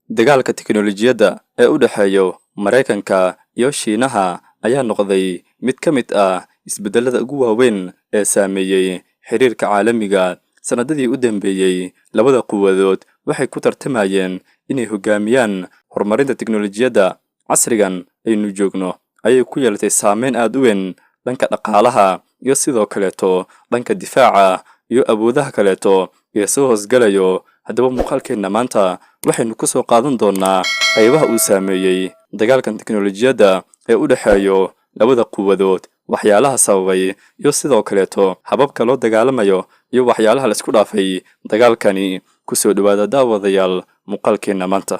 dagaalka tiknoolajiyadda ee u dhexeeya Mareykanka iyo Shiinaha ayaa noqday mid ka mid ah isbedelada ugu waaweyn ee saameeyay xiriirka caalamiga. Sanadadii u dambeeyay, labada quwadood waxay ku tartamayeen inay hogaamiyaan horumarinta tiknoolajiyadda. Casrigan aynu joogno ayay ku yeelatay saameyn aad u weyn dhanka dhaqaalaha iyo sidoo kaleeto dhanka difaaca iyo awoodaha kaleeto ee soo hoosgalayo. Haddaba muuqaalkeena maanta waxaynu ku soo qaadan doonaa qaybaha uu saameeyay dagaalkan tiknoolajiyadda ee u dhexeeya labada quwadood, waxyaalaha sababay iyo sidoo kaleeto hababka loo dagaalamayo iyo waxyaalaha la isku dhaafay dagaalkani. Ku soo dhawaada daawadayaal muuqaalkeena maanta.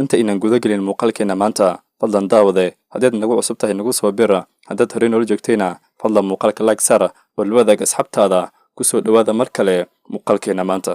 inta inaan guda gelin muuqaalkeena maanta, fadlan daawade haddaad nagu cusub tahay nagu soo bira. haddaad horey noola joogtayna fadlan muuqaalka like saar oo la wadaag asxaabtaada. ku soo dhawaada mar kale muuqaalkeena maanta.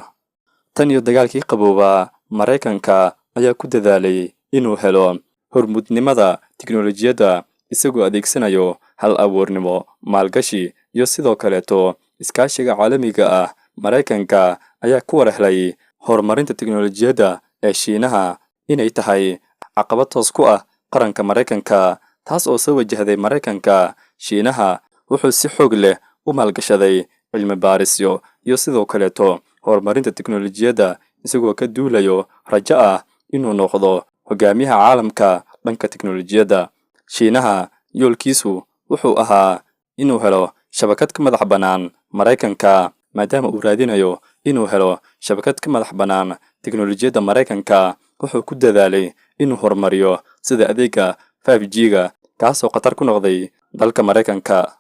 Tan iyo dagaalkii qaboobaa, Mareykanka ayaa ku dadaalay inuu helo hormuudnimada tiknoolajiyadda isagoo adeegsanayo hal-abuurnimo, maalgashi iyo sidoo kaleeto iskaashiga caalamiga ah. Mareykanka ayaa ku warhelay horumarinta tiknoolajiyadda ee Shiinaha inay tahay caqabad toos ku ah qaranka Mareykanka, taas oo soo wajahday Mareykanka. Shiinaha wuxuu si xoog leh u maalgashaday cilmi baarisyo iyo sidoo kaleeto horumarinta tiknoolajiyadda isagoo ka duulayo rajo ah inuu noqdo hogaamiyaha caalamka dhanka tiknoolajiyadda. Shiinaha yoolkiisu wuxuu ahaa inuu helo shabakad ka madax bannaan Mareykanka. Maadaama uu raadinayo inuu helo shabakad ka madax bannaan tiknoolajiyadda Mareykanka, wuxuu ku dadaalay inuu horumariyo sida adeega 5G-ga, kaasoo khatar ku noqday dalka Mareykanka.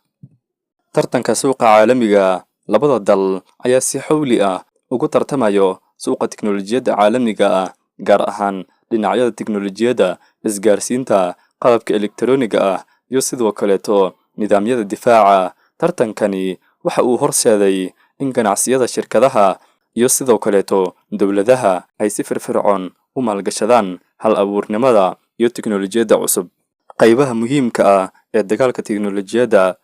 Tartanka suuqa caalamiga, labada dal ayaa si xawli ah ugu tartamayo suuqa tiknoolajiyadda caalamiga ah, gaar ahaan dhinacyada tiknoolajiyadda, isgaarsiinta, qalabka elektarooniga ah iyo sidoo kaleeto nidaamyada difaaca. Tartankani waxa uu horseeday in ganacsiyada, shirkadaha iyo sidoo kaleeto dowladaha ay si firfircoon u maalgashadaan hal-abuurnimada iyo tiknoolajiyadda cusub. Qaybaha muhiimka ah ee dagaalka tiknoolajiyadda.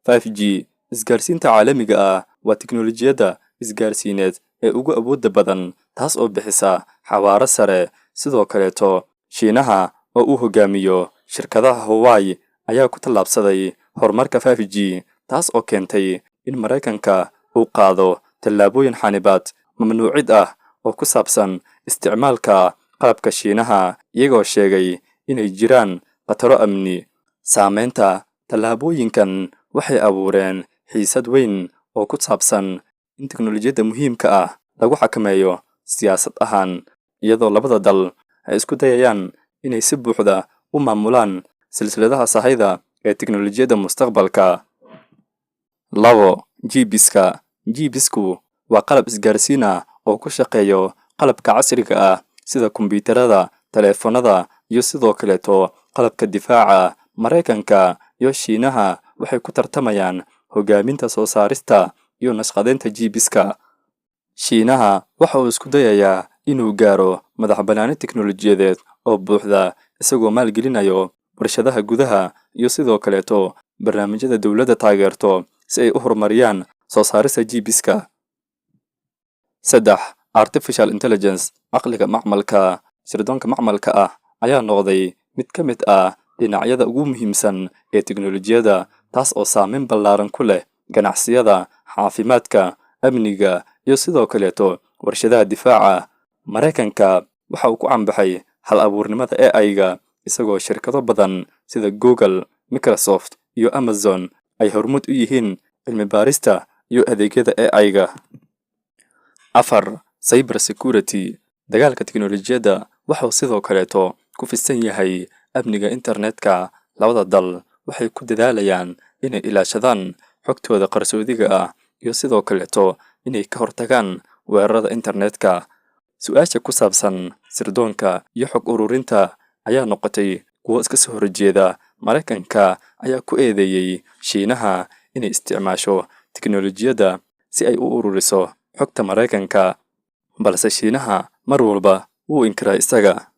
5G. Isgaarsiinta caalamiga ah waa tiknoolajiyadda isgaarsiineed ee ugu awoodda badan, taas oo bixisa xawaare sare. Sidoo kaleeto, Shiinaha oo uu hogaamiyo shirkadaha Huawei ayaa ku tallaabsaday horumarka 5G, taas oo keentay in Mareykanka uu qaado tallaabooyin xanibaad mamnuucid ah oo ku saabsan isticmaalka qalabka Shiinaha, iyagoo sheegay inay jiraan khataro amni. Saameynta tallaabooyinkan waxay abuureen xiisad weyn oo ku saabsan in tiknoolajiyadda muhiimka ah lagu xakameeyo siyaasad ahaan, iyadoo labada dal ay isku dayayaan inay si buuxda u maamulaan silsiladaha sahayda ee tiknoolajiyadda mustaqbalka. 2. GPS-ka. GPS-ku waa qalab isgaarsiin ah oo ku shaqeeyo qalabka casriga ah sida kombiyuutarada, taleefanada iyo sidoo kaleeto qalabka difaaca. Mareykanka iyo Shiinaha waxay ku tartamayaan hogaaminta soo saarista iyo nashqadeynta GPS-ka. Shiinaha waxa uu isku dayayaa inuu gaaro madax-bannaani tiknoolajiyadeed oo buuxda, isagoo maalgelinayo warshadaha gudaha iyo sidoo kaleeto barnaamijyada dowladda taageerto si ay u horumariyaan soo saarista GPS-ka. 3. Artificial Intelligence. Caqliga macmalka. Sirdoonka macmalka ah ayaa noqday mid ka mid ah dhinacyada ugu muhiimsan ee tiknoolajiyadda, taas oo saameyn ballaaran ku leh ganacsiyada, caafimaadka, amniga iyo sidoo kaleeto warshadaha difaaca. Mareykanka waxa uu ku canbaxay hal-abuurnimada AI-ga, isagoo shirkado badan sida Google, Microsoft iyo Amazon ay hormuud u yihiin cilmi baarista iyo adeegyada AI-ga. 4. Cyber Security. Dagaalka tiknoolajiyadda waxuu sidoo kaleeto ku fidsan yahay amniga internetka. Labada dal waxay ku dadaalayaan inay ilaashadaan xogtooda qarsoodiga ah iyo sidoo kaleeto inay ka hortagaan weerarada internetka. Su'aasha ku saabsan sirdoonka iyo xog ururinta ayaa noqotay kuwo iska soo horjeeda. Mareykanka ayaa ku eedeeyay Shiinaha inay isticmaasho tiknoolajiyadda si ay u ururiso xogta Mareykanka, balse Shiinaha mar walba wuu inkiray isaga.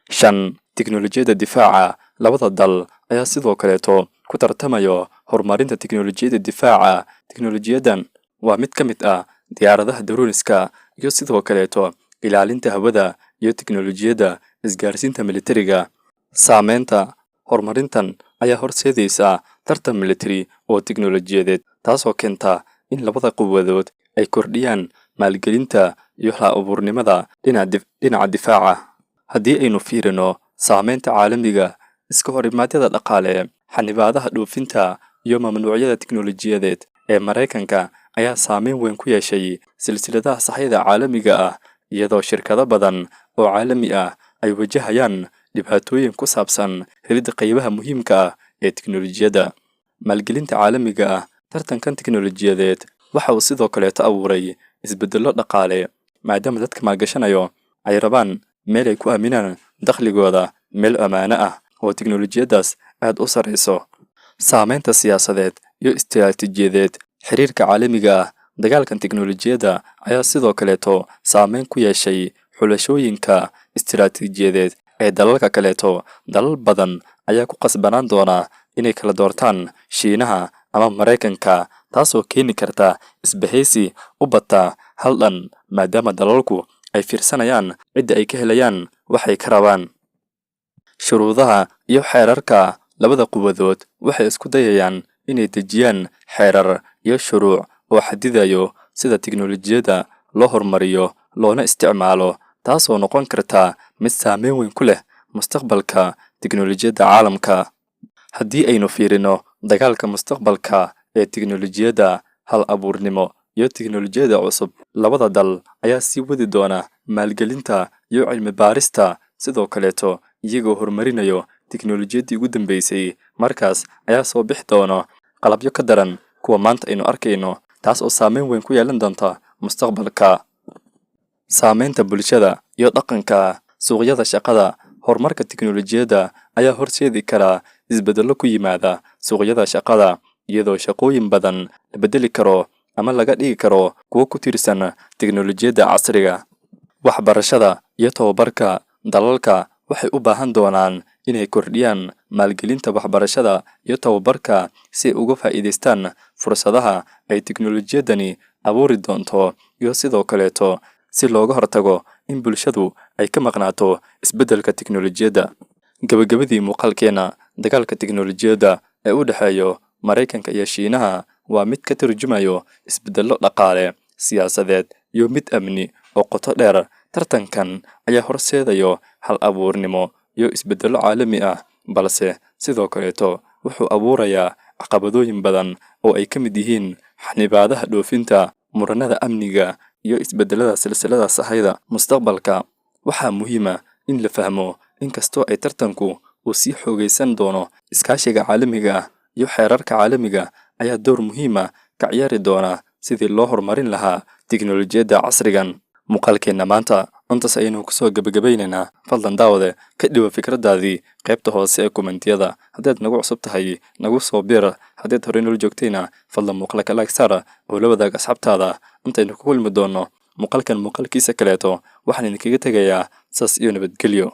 5. Tiknoolajiyadda difaaca. Labada dal ayaa sidoo kaleeto ku tartamayo horumarinta tiknoolajiyadda difaaca. Tiknoolajiyadan waa mid ka mid ah diyaaradaha droniska iyo sidoo kaleeto ilaalinta hawada iyo tiknoolajiyadda isgaarsiinta militariga. Saameynta horumarintan ayaa horseedaysa tartan militari oo tiknoolajiyadeed, taasoo keenta in labada quwadood ay kordhiyaan maalgelinta iyo hal-abuurnimada dhinaca difaaca. Haddii aynu fiirino saameynta caalamiga, iska horimaadyada dhaqaale, xanibaadaha dhoofinta iyo mamnuucyada tiknoolajiyadeed ee Mareykanka ayaa saameyn weyn ku yeeshay silsiladaha sahayda caalamiga ah, iyadoo shirkado badan oo caalami ah ay wajahayaan dhibaatooyin ku saabsan helidda qaybaha muhiimka ah ee tiknoolajiyadda. Maalgelinta caalamiga ah, tartankan tiknoolajiyadeed waxa uu sidoo kaleeto abuuray isbeddello dhaqaale, maadaama dadka maalgashanayo ay rabaan meel ay ku aaminaan dakhligooda, meel ammaano ah oo tiknoolajiyaddaas aad u sarreyso. Saameynta siyaasadeed iyo istiraatiijiyadeed, xiriirka caalamiga ah, dagaalkan tiknoolajiyadda ayaa sidoo kaleeto saameyn ku yeeshay xulashooyinka istiraatiijiyadeed ee dalalka kaleeto. Dalal badan ayaa ku qasbanaan doona inay kala doortaan Shiinaha ama Mareykanka, taasoo keeni karta isbahaysi u bata hal dhan, maadaama dalalku ay fiirsanayaan cidda ay ka helayaan waxay ka rabaan. Shuruudaha iyo xeerarka labada quwadood waxay isku dayayaan inay dejiyaan xeerar iyo shuruuc oo xadidayo sida tiknoolajiyadda loo horumariyo loona isticmaalo, taasoo noqon karta mid saameyn weyn ku leh mustaqbalka tiknoolajiyadda caalamka. Haddii aynu fiirino dagaalka mustaqbalka ee tiknoolajiyadda, hal-abuurnimo iyo tiknoolajiyadda cusub, labada dal ayaa sii wadi doona maalgelinta iyo cilmi baarista, sidoo kaleeto iyagoo horumarinayo tiknoolajiyaddii ugu dambeysay. Markaas ayaa soo bixi doono qalabyo ka daran kuwa maanta aynu arkayno, taas oo saameyn weyn ku yeelan doonta mustaqbalka. Saameynta bulshada iyo dhaqanka, suuqyada shaqada, horumarka tiknoolajiyadda ayaa horseedi kara isbeddello ku yimaada suuqyada shaqada, iyadoo shaqooyin badan la beddeli karo ama laga dhigi karo kuwo ku tiirsan tiknoolajiyadda casriga. Waxbarashada iyo tababarka, dalalka waxay u baahan doonaan inay kordhiyaan maalgelinta waxbarashada iyo tababarka si ay uga faa'iidaystaan fursadaha ay tiknoolajiyaddani abuuri doonto, iyo sidoo kaleeto si looga hortago in bulshadu ay ka maqnaato isbeddelka tiknoolajiyadda. Gabagabadii muuqaalkeena, dagaalka tiknoolajiyadda ee u dhexeeya Mareykanka iyo Shiinaha waa mid ka tarjumayo isbeddello dhaqaale, siyaasadeed iyo mid amni oo qoto dheer. Tartankan ayaa horseedayo hal-abuurnimo iyo isbeddello caalami ah, balse sidoo kaleeto wuxuu abuurayaa caqabadooyin badan oo ay ka mid yihiin xanibaadaha dhoofinta, muranada amniga iyo isbeddellada silsilada sahayda. Mustaqbalka waxaa muhiim ah in la fahmo inkastoo ay tartanku uu sii xoogaysan doono, iskaashiga caalamiga ah iyo xeerarka caalamiga ayaa door muhiim ah ka ciyaari doona sidii loo horumarin lahaa tiknoolajiyadda casrigan. Muuqaalkeenna maanta intaas ayaynu kusoo gabagabaynaynaa. Fadlan daawade ka dhiibo fikradaadii qaybta hoose ee kommentiyada. Haddaad nagu cusub tahay, nagu soo biir. Haddaad horey noola joogtayna, fadlan muuqaalka like saar oo la wadaag asxaabtaada. Intaynu ku kulmi doonno muuqaalkan muuqaalkiisa kaleeto, waxaan idinkaga tegayaa saas iyo nabadgelyo.